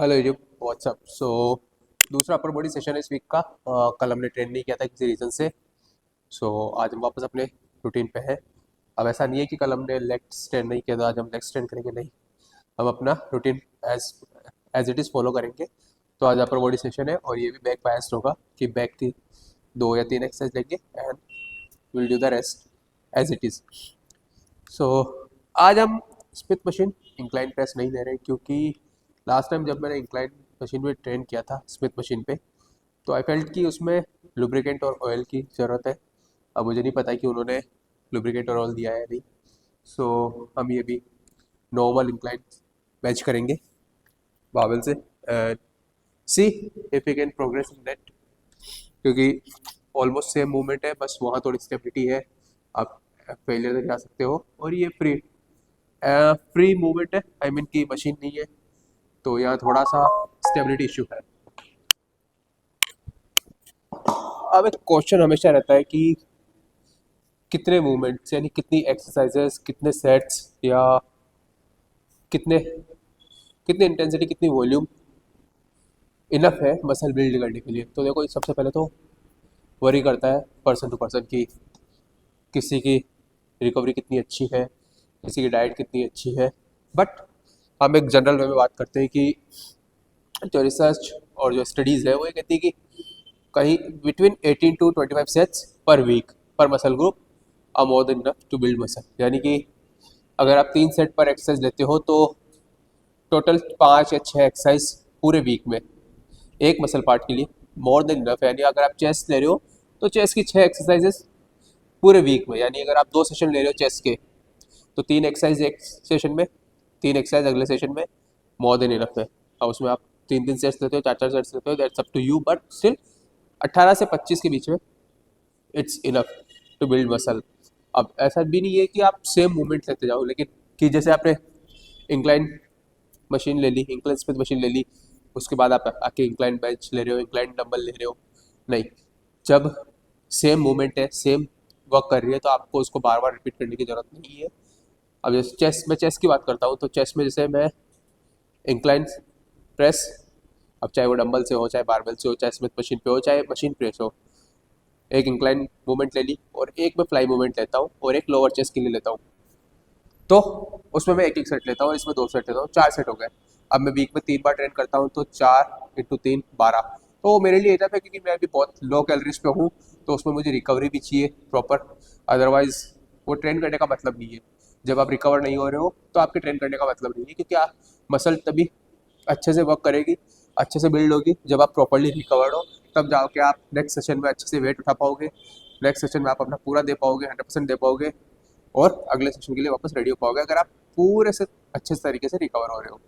Hello YouTube WhatsApp. दूसरा upper body session है इस वीक का। कल हमने ट्रेन नहीं किया था किसी रीज़न से। आज हम वापस अपने रूटीन पे हैं। अब ऐसा नहीं है कि कल हमने लेग्स ट्रेन नहीं किया था आज हम लेग्स ट्रेन करेंगे, नहीं। हम अपना routine as as it is follow करेंगे। तो आज अपर बॉडी सेशन है और ये भी बैक बायस्ड होगा कि बैक की 2 या 3 एक्सरसाइज लेंगे and will do the rest as it is. So आज हम स्मिथ मशीन इंक्लाइन प्रेस नहीं ले रहे क्योंकि लास्ट टाइम जब मैंने इंक्लाइन मशीन में ट्रेन किया था स्मिथ मशीन पे, तो आई फेल्ट कि उसमें लुब्रिकेंट और ऑयल की ज़रूरत है। अब मुझे नहीं पता कि उन्होंने लुब्रिकेंट और ऑयल दिया है या नहीं। हम ये भी नॉर्मल इंक्लाइन बेंच करेंगे बावल से and see if you can progress in that, क्योंकि ऑलमोस्ट सेम मूवमेंट है, बस वहाँ थोड़ी स्टेबिलिटी है। आप फेलियर तक जा सकते हो और ये फ्री मूवमेंट है, आई मीन की मशीन नहीं है, तो यहाँ थोड़ा सा स्टेबिलिटी इशू है। अब एक क्वेश्चन हमेशा रहता है कि कितने मूवमेंट्स यानी कितनी एक्सरसाइजेस, कितने सेट्स या कितने कितनी इंटेंसिटी, कितनी वॉल्यूम इनफ है मसल बिल्ड करने के लिए। तो देखो, सबसे पहले तो वरी करता है पर्सन टू पर्सन की किसी की रिकवरी कितनी अच्छी है, किसी की डाइट कितनी अच्छी है। बट हम एक जनरल वे में बात करते हैं कि जो रिसर्च और जो स्टडीज़ है वो ये कहती है कि कहीं बिटवीन 18 to 25 सेट्स पर वीक पर muscle group are more than enough to build muscle. यानी कि अगर आप 3 सेट पर एक्सरसाइज लेते हो तो टोटल 5 या 6 एक्सरसाइज पूरे वीक में एक मसल पार्ट के लिए मोर देन इनफ है। यानी अगर आप चेस्ट ले रहे हो तो चेस्ट की 6 एक्सरसाइजेस पूरे वीक में, यानी अगर आप 2 सेशन ले रहे हो चेस्ट के तो 3 एक्सरसाइज एक सेशन में, 3 एक्सरसाइज अगले सेशन में, मोर देन इनफ है। अब उसमें आप 3 3 सेट्स लेते हो, 4 4 सेट्स लेते हो, that's up to you, but still 18 से 25 के बीच में it's enough to build muscle. अब ऐसा भी नहीं है कि आप सेम मूवमेंट लेते जाओ, लेकिन कि जैसे आपने इंक्लाइन मशीन ले ली, इंक्लाइन स्मिथ मशीन ले ली, उसके बाद आप आके इंक्लाइन बेंच ले रहे हो, इंक्लाइन डंबल ले रहे हो, नहीं। जब सेम मूवमेंट है, सेम वर्क कर रही है, तो आपको उसको बार बार रिपीट करने की ज़रूरत नहीं है। अब जैसे चेस्ट की बात करता हूँ तो चेस्ट में जैसे मैं इंक्लाइन प्रेस, अब चाहे वो डंबल से हो, चाहे बारबेल से हो, चाहे स्मिथ मशीन पे हो, चाहे मशीन प्रेस हो, एक इंक्लाइन मूवमेंट ले ली और एक मैं फ्लाई मूवमेंट लेता हूँ और एक लोअर चेस्ट के लिए लेता हूँ। तो उसमें मैं एक एक सेट लेता हूँ और इसमें 2 सेट लेता हूँ, 4 सेट हो गए। अब मैं वीक में 3 बार ट्रेन करता हूँ तो 4 × 3 12। तो वो मेरे लिए इनफ है क्योंकि मैं भी बहुत लो कैलोरीज पे हूँ, तो उसमें मुझे रिकवरी भी चाहिए प्रॉपर। अदरवाइज वो ट्रेन करने का मतलब नहीं है। जब आप रिकवर नहीं हो रहे हो तो आपके ट्रेन करने का मतलब नहीं है, क्योंकि आप मसल तभी अच्छे से वर्क करेगी, अच्छे से बिल्ड होगी जब आप प्रॉपरली रिकवर्ड हो। तब जाओ के आप नेक्स्ट सेशन में अच्छे से वेट उठा पाओगे, नेक्स्ट सेशन में आप अपना पूरा दे पाओगे, 100% दे पाओगे और अगले सेशन के लिए वापस रेडी हो पाओगे, अगर आप पूरे से अच्छे तरीके से रिकवर हो रहे हो।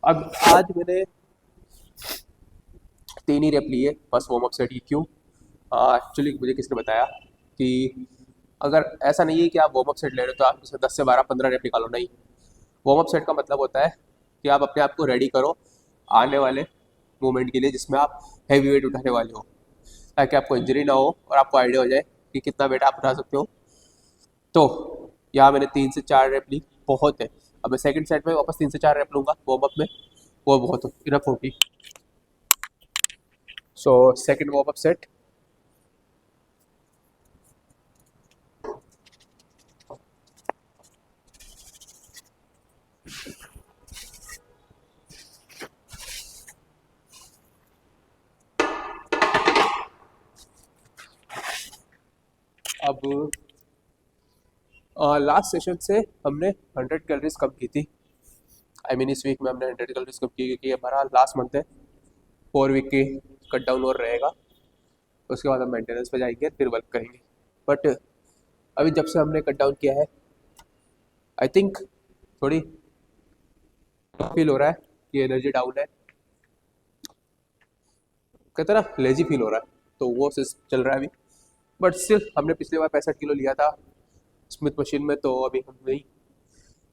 अब आज मैंने 3 ही रेप लिए बस वार्म अप सेट की। क्यों? एक्चुअली मुझे किसी ने बताया कि अगर ऐसा नहीं है कि आप वार्म अप सेट ले रहे हो तो आप उससे 10 से 12 15 रेप निकालो, नहीं। वार्म अप सेट का मतलब होता है कि आप अपने आप को रेडी करो आने वाले मूवमेंट के लिए जिसमें आप हैवी वेट उठाने वाले हो, ताकि आपको इंजरी ना हो और आपको आइडिया हो जाए कि कितना वेट आप उठा सकते हो। तो यहाँ मैंने 3 से 4 रेप ली, बहुत है। अब मैं सेकंड सेट में वापस 3 से 4 रेप लूँगा वार्म अप में, वो बहुत इनफ होगी। Second warm up set. अब लास्ट सेशन से हमने 100 कैलोरीज कम की थी। आई मीन इस वीक में हमने 100 कैलोरीज कम की क्योंकि हमारा लास्ट मंथ है, 4 वीक की कट डाउन और रहेगा। उसके बाद हम मेंटेनेंस पे जाएंगे, फिर वर्क करेंगे। बट अभी जब से हमने कट डाउन किया है, आई थिंक थोड़ी फील हो रहा है कि एनर्जी डाउन है, कहते ना लेजी फील हो रहा है, तो वो चल रहा है अभी। बट स्टिल हमने पिछली बार 65 किलो लिया था स्मिथ मशीन में, तो अभी हम वही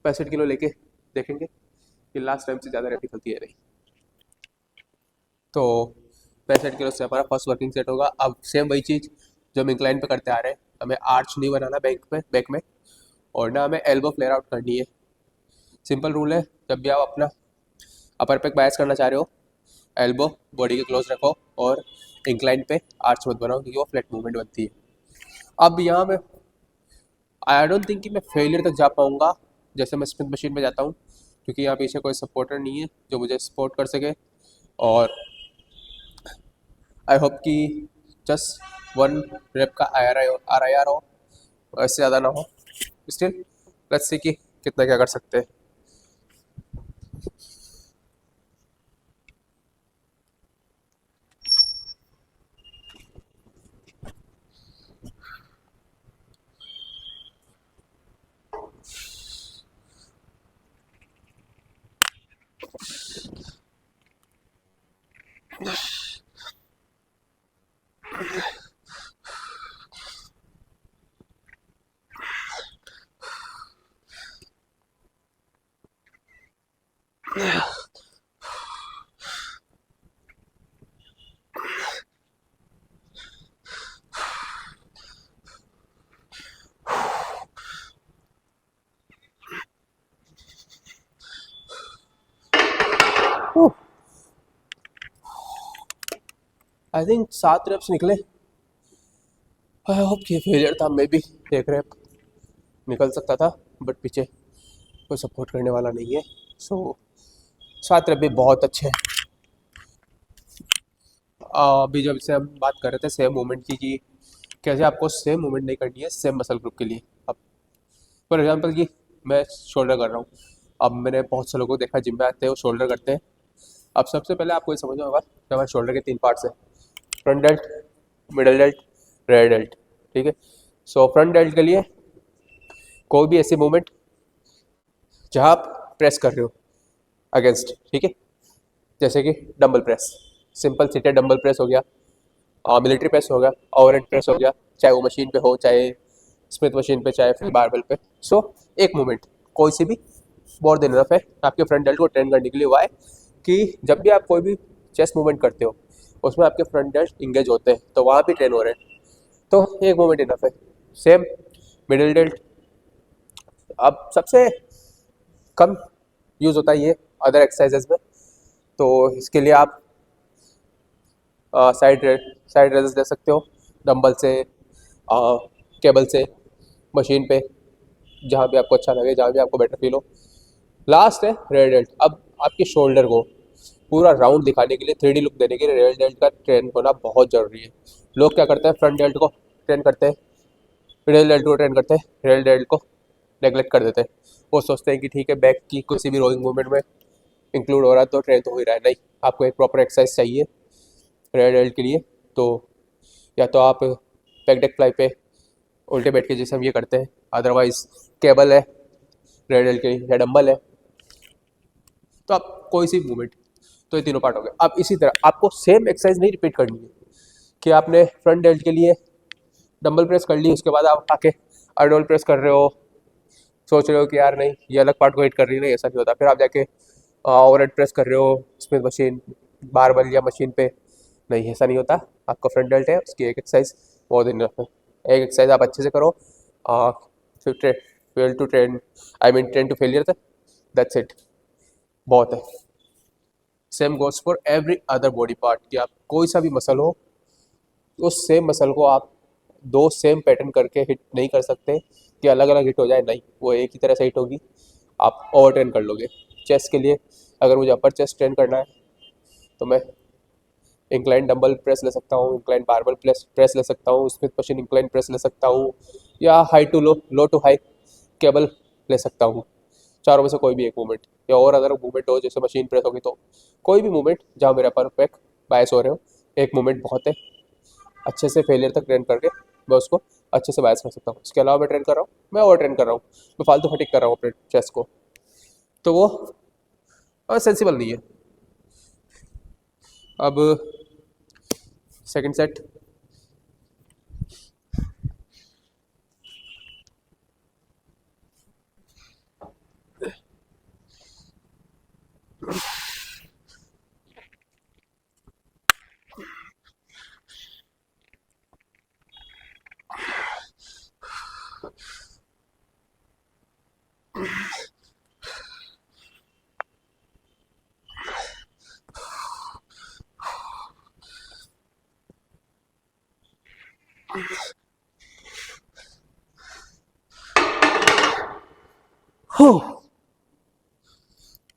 65 किलो लेके देखेंगे कि लास्ट टाइम से ज़्यादा रेप निकलती है नहीं। तो पैर सेट किया उससे हमारा फर्स्ट वर्किंग सेट होगा। अब सेम वही चीज़ जो हम इंक्लाइन पे करते आ रहे हैं, हमें आर्च नहीं बनाना बैक में, और ना हमें एल्बो फ्लेयर आउट करनी है। सिंपल रूल है, जब भी आप अपना अपर पैक बायस करना चाह रहे हो, एल्बो बॉडी के क्लोज रखो और इंक्लाइन पे आर्च मत बनाओ, क्योंकि वो फ्लैट मूवमेंट बनती है। अब यहाँ मैं आई डोंट थिंक कि मैं फेलियर तक जा पाऊँगा जैसे मैं स्मिथ मशीन में जाता हूँ, क्योंकि यहाँ पीछे कोई सपोर्टर नहीं है जो मुझे सपोर्ट कर सके। और आई होप कि जस्ट वन रेप का आर आई आर हो, इससे ज़्यादा ना हो। स्टिल लेट्स सी कि कितना क्या कर सकते हैं। आई थिंक 7 रेप्स निकले। आई होप कि फेलियर था, मे बी 1 रेप निकल सकता था, बट पीछे कोई सपोर्ट करने वाला नहीं है। सो 7 रेप भी बहुत अच्छे हैं। अभी जब से हम बात कर रहे थे सेम मूवमेंट की कि कैसे आपको सेम मूवमेंट नहीं करनी है सेम मसल ग्रुप के लिए। अब फॉर एग्जांपल कि मैं शोल्डर कर रहा हूँ, अब मैंने बहुत से लोगों को देखा जिम में आते हैं वो शोल्डर करते हैं। अब सबसे पहले आपको ये समझना होगा कि हमारे शोल्डर के 3 पार्ट्स हैं, front dealt, middle dealt, rare dealt. ठीक है, सो फ्रंट डेल्ट के लिए कोई भी ऐसी मूवमेंट जहाँ आप प्रेस कर रहे हो अगेंस्ट, ठीक है, जैसे कि dumbbell press, simple seated dumbbell press हो गया, मिलिट्री प्रेस हो गया, ओवरहेड प्रेस हो गया, चाहे वो मशीन पे हो, चाहे स्मिथ मशीन पे, चाहे फिर बारबेल पे। सो एक मूवमेंट कोई सी भी मोर देन इनफ है आपके फ्रंट डेल्ट को ट्रेन करने के लिए। वाई कि जब भी आप कोई भी चेस्ट मूवमेंट करते हो उसमें आपके फ्रंट डेल्ट इंगेज होते हैं, तो वहाँ भी ट्रेन हो रहे हैं, तो एक मूवमेंट इनफ है। Same middle dealt. अब सबसे कम यूज़ होता है ये अदर एक्सरसाइजेज में, तो इसके लिए आप साइड रेजेस ले सकते हो, डंबल से, केबल से, मशीन पे, जहाँ भी आपको अच्छा लगे, जहाँ भी आपको बेटर फील हो। लास्ट है रेयर डेल्ट। अब आपके शोल्डर को पूरा राउंड दिखाने के लिए, 3D लुक देने के लिए रेयर डेल्ट का ट्रेन होना बहुत ज़रूरी है। लोग क्या करते हैं, फ्रंट डेल्ट को ट्रेन करते हैं, मिडिल डेल्ट को ट्रेन करते हैं, रेयर डेल्ट को नेगलेक्ट कर देते हैं। वो सोचते हैं कि ठीक है बैक की किसी भी रोइंग मूवमेंट में इंक्लूड हो रहा है तो ट्रेन तो हो ही रहा है। नहीं, आपको एक प्रॉपर एक्सरसाइज चाहिए रेयर डेल्ट के लिए। तो या तो आप बैक डेक फ्लाई पे उल्टे बैठ के जैसे हम ये करते हैं, अदरवाइज केबल है रेयर डेल्ट के लिए, या डंबल है। तो आप कोई सी मूवमेंट, तो ये तीनों पार्ट हो गए। अब इसी तरह आपको सेम एक्सरसाइज नहीं रिपीट करनी है कि आपने फ्रंट डेल्ट के लिए डंबल प्रेस कर ली, उसके बाद आप आके अर्नोल प्रेस कर रहे हो, सोच रहे हो कि यार नहीं ये अलग पार्ट को हिट कर रही है, नहीं ऐसा नहीं होता। फिर आप जाके ओवरहेड प्रेस कर रहे हो स्मिथ मशीन, बारबल या मशीन पे, नहीं ऐसा नहीं होता। आपका फ्रंट डेल्ट है, उसकी एक एक्सरसाइज बहुत दिन है, एक एक्सरसाइज आप अच्छे से करो, फिर fail to train, I mean train to failure तक, दैट्स इट, बहुत है। Same goes for every other body part कि आप कोई सा भी मसल हो, उस सेम मसल को आप दो सेम पैटर्न करके हिट नहीं कर सकते कि अलग अलग हिट हो जाए, नहीं, वो एक ही तरह से हिट होगी, आप ओवर ट्रेन कर लोगे। चेस्ट के लिए अगर मुझे अपर चेस्ट ट्रेन करना है तो मैं इंक्लाइन डंबल प्रेस ले सकता हूँ, इंक्लाइन बारबल प्रेस ले सकता हूँ, स्मिथ मशीन इंक्लाइन प्रेस ले सकता हूँ, या high to low, low to high cable ले सकता हूँ। चारों में से कोई भी एक मूवमेंट, या और अगर मूवमेंट हो जैसे मशीन प्रेस होगी, तो कोई भी मूवमेंट जहाँ मेरे अपर बैक बायस हो रहे हो, एक मूवमेंट बहुत है। अच्छे से फेलियर तक ट्रेन करके मैं उसको अच्छे से बायस कर सकता हूँ। इसके अलावा मैं ट्रेन कर रहा हूँ, मैं ओवर ट्रेन कर रहा हूँ, मैं फालतू फटिक कर रहा हूँ अपने चेस्ट को, तो वो सेंसिबल नहीं है। अब सेकंड सेट,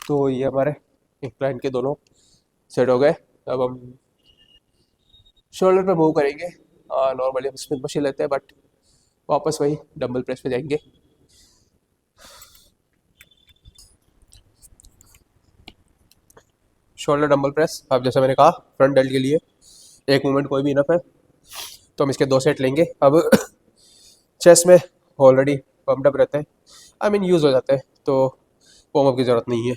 तो ये हमारे इंक्लाइन के दोनों सेट हो गए। अब हम शोल्डर पे मूव करेंगे। नॉर्मली हम स्मिथ मशीन लेते हैं, बट वापस वही डंबल प्रेस पे जाएंगे। शोल्डर डंबल प्रेस, अब जैसा मैंने कहा फ्रंट डेल्ट के लिए एक मूवमेंट कोई भी इनफ है, तो हम इसके 2 सेट लेंगे। अब चेस्ट में ऑलरेडी पम्प्ड अप रहते हैं, आई मीन यूज़ हो जाते हैं, तो वार्म अप की ज़रूरत नहीं है।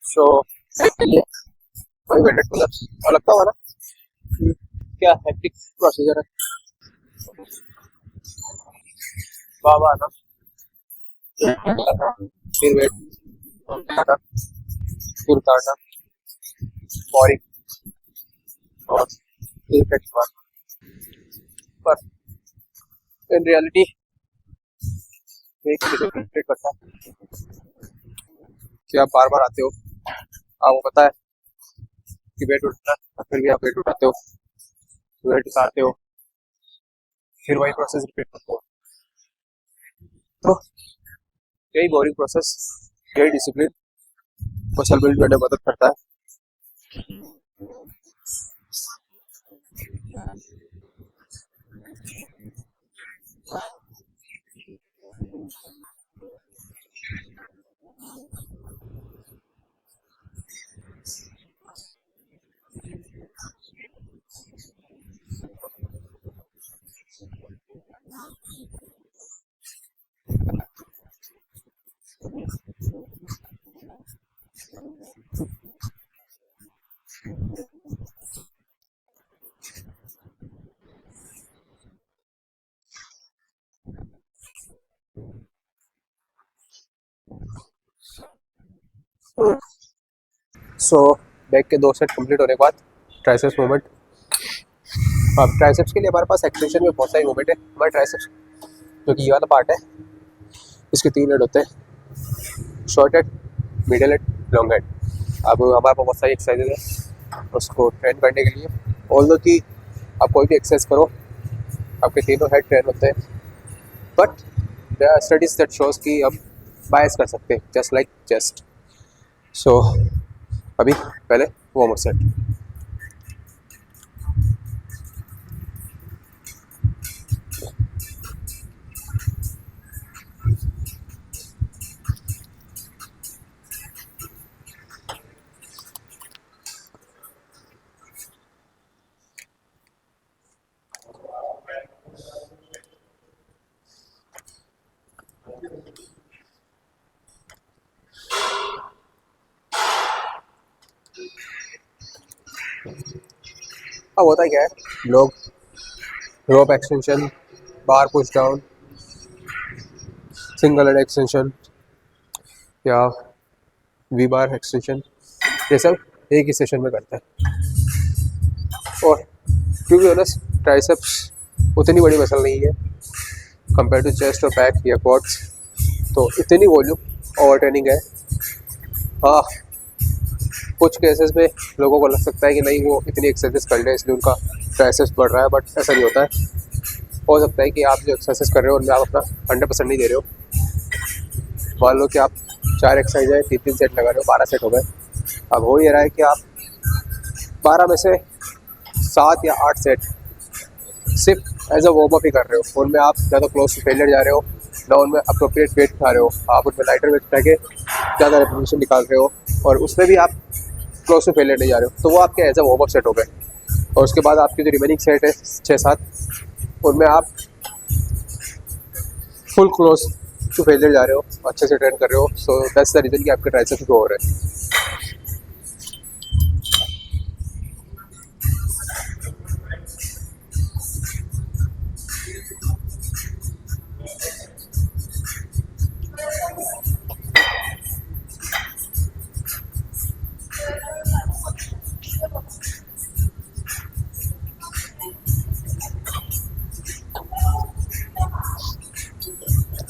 सो वही वेटेड पुलअप्स, और लगता हुआ ना कि क्या हेक्टिक प्रोसीजर है। बाबा आना, फिर वेट उठाना, फिर उतारना, बोरिंग, और फिर इफेक्ट मार। पर इन रियलिटी एक डिफरेंट करता है कि आप बार बार आते हो, आपको पता है कि वेट उठना है, फिर भी आप वेट उठाते हो, वेट उतारते हो, फिर वही प्रोसेस रिपीट करते हो। तो यही बोरिंग प्रोसेस, यही डिसिप्लिन मसल बिल्ड करने में मदद करता है। सो बैक के 2 सेट कंप्लीट होने के बाद ट्राइसेप्स मूवमेंट। अब ट्राइसेप्स के लिए हमारे पास एक्सटेंशन में बहुत सारी मूवमेंट है। हमारे ट्राइसेप्स जो कि ये वाला पार्ट है, इसके 3 हेड होते हैं, short head, middle head, long head. अब हमारे पास बहुत सारी एक्सरसाइजेज है उसको ट्रेन करने के लिए। ऑल्दो कि आप कोई भी एक्सरसाइज करो आपके तीनों हेड ट्रेन होते हैं, but there are studies that shows कि आप बायस कर सकते हैं जस्ट लाइक चेस्ट। सो अभी पहले वार्म अप सेट। अब होता क्या है, लोग rope extension, bar push down, single head extension या वी बार एक्सटेंशन, ये सब एक ही सेशन में करते हैं। और क्योंकि ऑनेस्ट ट्राइसेप्स उतनी बड़ी मसल नहीं है कंपेयर टू चेस्ट और बैक या क्वाड्स, तो इतनी वॉल्यूम ओवर ट्रेनिंग है। हाँ, कुछ केसेस में लोगों को लग सकता है कि नहीं वो इतनी एक्सरसाइज कर ले इसलिए उनका ट्राइसेप्स बढ़ रहा है, बट ऐसा नहीं होता है। हो सकता है कि आप जो एक्सरसाइज कर रहे हो उनमें आप अपना 100% नहीं दे रहे हो। मान लो कि आप 4 एक्सरसाइज है, 3 सेट लगा रहे हो, 12 सेट हो गए। अब हो ये रहा है कि आप 12 में से 7 या 8 सेट सिर्फ एज अ वार्म अप ही कर रहे हो। उनमें आप ज़्यादा क्लोज टू फेलियर जा रहे हो, ना उनमें अप्रोप्रिएट वेट उठा रहे हो, आप उनमें लाइटर वेट उठा के ज़्यादा रेपिटेशन निकाल रहे हो, और उसमें भी आप क्लोज टू फेलियर नहीं जा रहे हो, तो वो आपके as a warm up set हो गए। और उसके बाद आपकी जो रिमेनिंग सेट है 6-7, उनमें आप फुल क्लोज टू फेलियर जा रहे हो, अच्छे से ट्रेन कर रहे हो। सो दैट्स द रीज़न कि आपके ट्राइसेप्स ग्रो हो रहे हैं।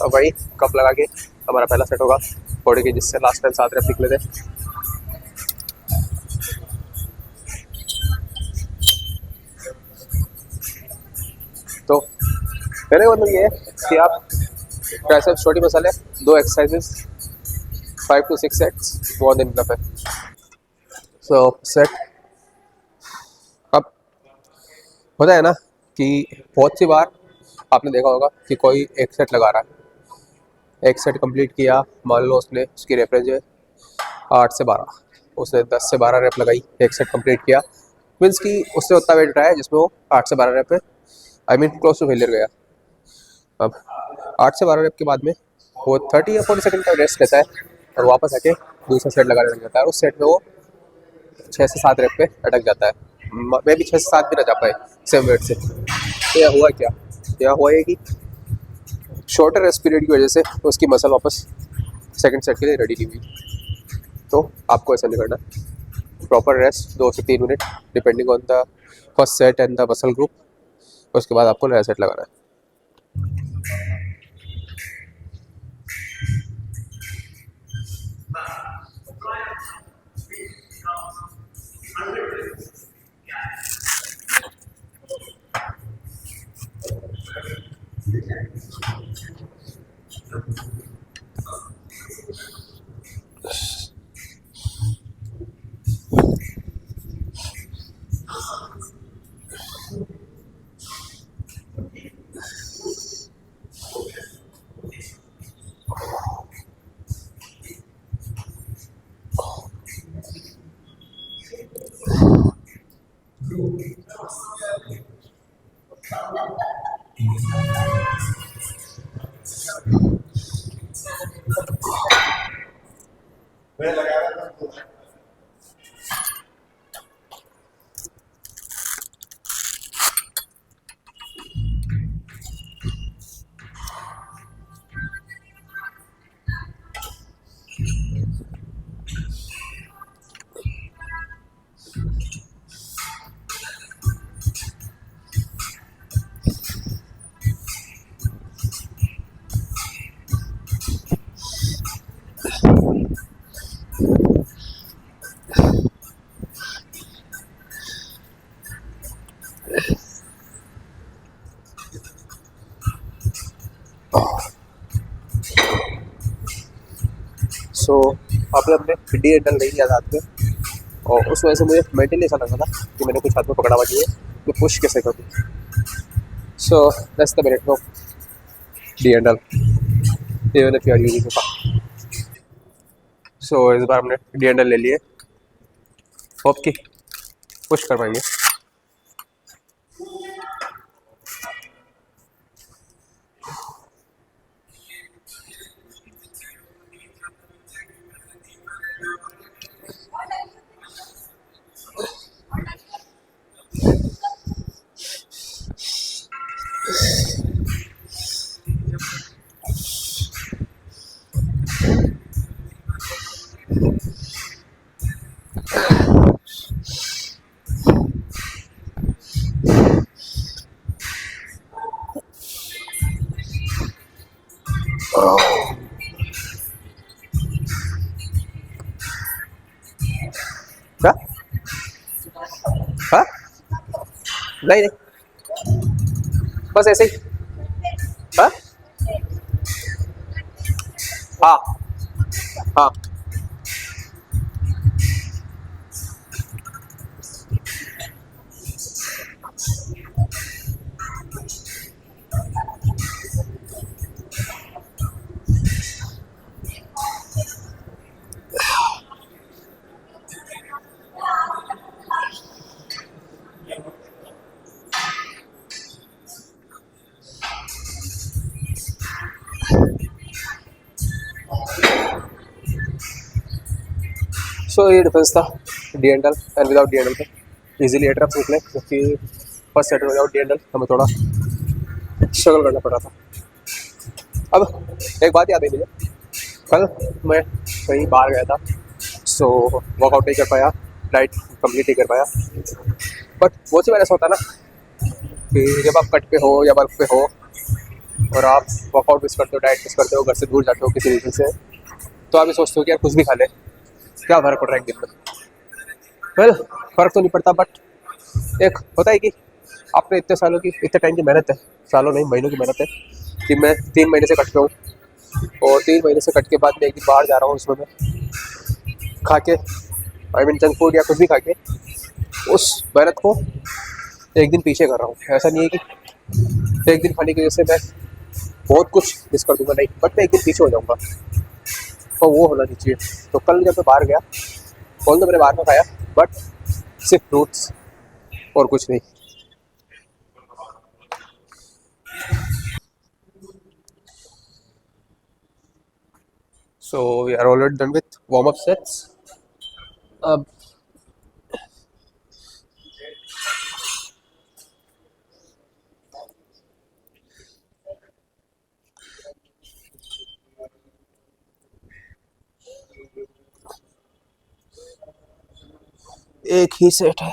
अब वही कप लगा के हमारा पहला सेट होगा बॉडी के, जिससे लास्ट टाइम 7 रेप निकले थे। तो कहने का मतलब ये है कि आप ट्राइसेप्स छोटी मसल है, 2 exercises 5 to 6 sets more than enough है। सो सेट अब होता है ना कि बहुत सी बार आपने देखा होगा कि कोई एक सेट लगा रहा है, एक सेट कंप्लीट किया, मान लो उसने उसकी रेप रेंज है 8 से 12, उसने 10 से 12 रेप लगाई, एक सेट कंप्लीट किया, मीन्स कि उसने उतना वेट उठाया जिसमें वो 8 से 12 रेप है, I mean close to failure गया। अब 8 से 12 रेप के बाद में वो 30 या 40 सेकंड का रेस्ट लेता है और वापस आके दूसरा सेट लगाने लग जाता है, और उस सेट में वो 6 से 7 रेप पे अटक जाता है, मैं भी 6 से 7 भी ना जा पाए सेम वेट से। तो यह हुआ क्या, यह हुआ है कि शॉर्टर रेस्ट पीरियड की वजह से उसकी मसल वापस सेकंड सेट के लिए रेडी नहीं हुई। तो आपको ऐसा नहीं करना, प्रॉपर रेस्ट 2 से 3 minute depending on the first set and the muscle group, उसके बाद आपको नया सेट लगाना है। सो आपने अपने डी एंडल नहीं लिया था हाथ में, और उस वजह से मुझे मेंटली ऐसा लगा था कि मैंने कुछ हाथ में पकड़ा हुआ नहीं है, तो पुश कैसे करूँ। So that's the merit of D handle even if you are using it. So इस बार हमने डी एंडल ले लिए, होप कि पुश कर पाएंगे। क्या? हाँ नहीं नहीं, बस ऐसे ही। हाँ हाँ हाँ सो ये डिफरेंस था D handle and without D handle पे। इजीली 8 reps निकले, क्योंकि first set without D handle हमें थोड़ा स्ट्रगल करना पड़ा था। अब एक बात याद है मुझे, कल मैं कहीं बाहर गया था, सो वर्कआउट नहीं कर पाया, डाइट कंप्लीट नहीं कर पाया। बट बहुत सी बार ऐसा होता है ना कि जब आप कट पे हो या वर्क पे हो और आप वर्कआउट मिस करते हो, डाइट मिस करते हो, घर से दूर जाते हो किसी रीज़न से, तो आप ये सोचते हो कि यार कुछ भी खा ले, क्या फ़र्क पड़ रहा है एक दिन में। वेल, फ़र्क तो नहीं पड़ता, बट एक होता है कि आपने इतने सालों की, इतने टाइम की मेहनत है, सालों नहीं महीनों की मेहनत है कि मैं 3 महीने से कट पे हूँ, और 3 महीने से कट के बाद मैं एक दिन बाहर जा रहा हूँ, उसमें मैं खा के, आई मीन जंक फूड या कुछ भी खा के उस मेहनत को एक दिन पीछे कर रहा हूँ। ऐसा नहीं है कि एक दिन खाने की वजह से मैं बहुत कुछ मिस कर दूंगा, नहीं, बट मैं एक दिन पीछे हो जाऊँगा, तो वो होना नहीं चाहिए। तो कल जब मैं बाहर गया, कल तो मैंने बाहर में खाया, बट सिर्फ फ्रूट्स और कुछ नहीं। So we are already done with warm up sets. अब एक ही सेट है।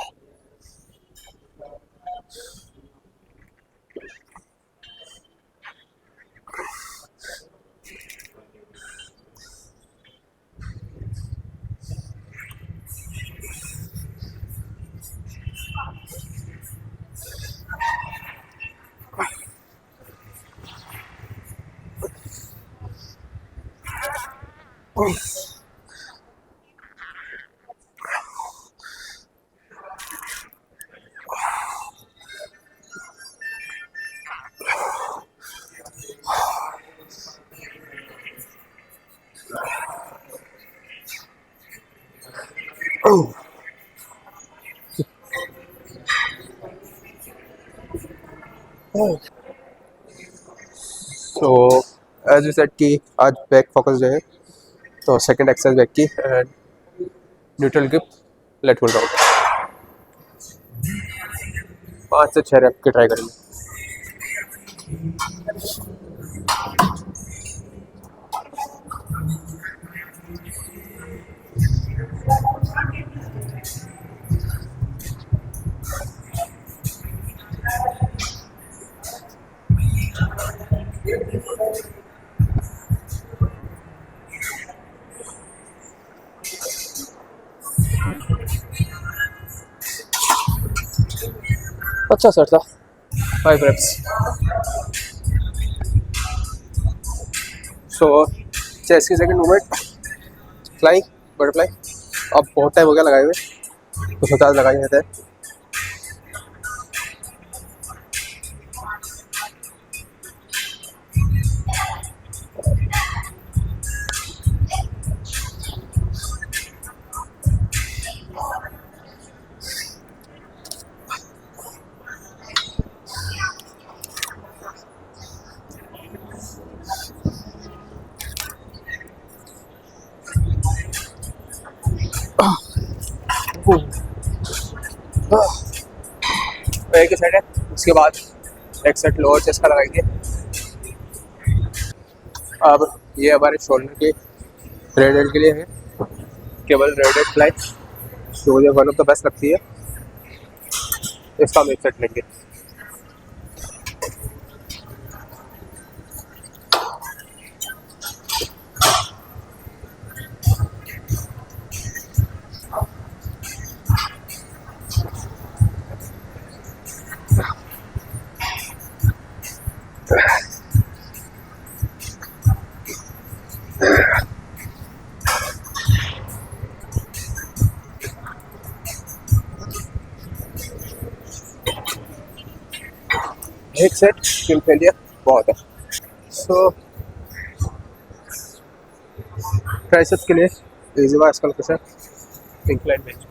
सो एज यू सेड कि आज बैक फोकस जो है, तो सेकंड एक्सरसाइज बैक की and neutral grip lat pull down, 5 से 6 रेप की ट्राई करेंगे। अच्छा सर था, 5 reps। सो चेस्ट की सेकंड मूवमेंट फ्लाई बटरफ्लाई। अब बहुत टाइम हो गया लगाए हुए, तो सोचा आज लगाए रहते हैं। एक ही सेट है, उसके बाद एक सेट लोअर चेस्ट का लगाएंगे। अब ये हमारे शोल्डर के रेड एंड के लिए है, केवल रेड एंड फ्लाई, जो मुझे वन ऑफ द बेस्ट लगती है। इसका हम एक सेट लेंगे। एक सेट किल फेलियर बहुत है। सो ट्राइसेप्स के लिए इजी बार आजकल कैसे इंक्लाइन बेंच।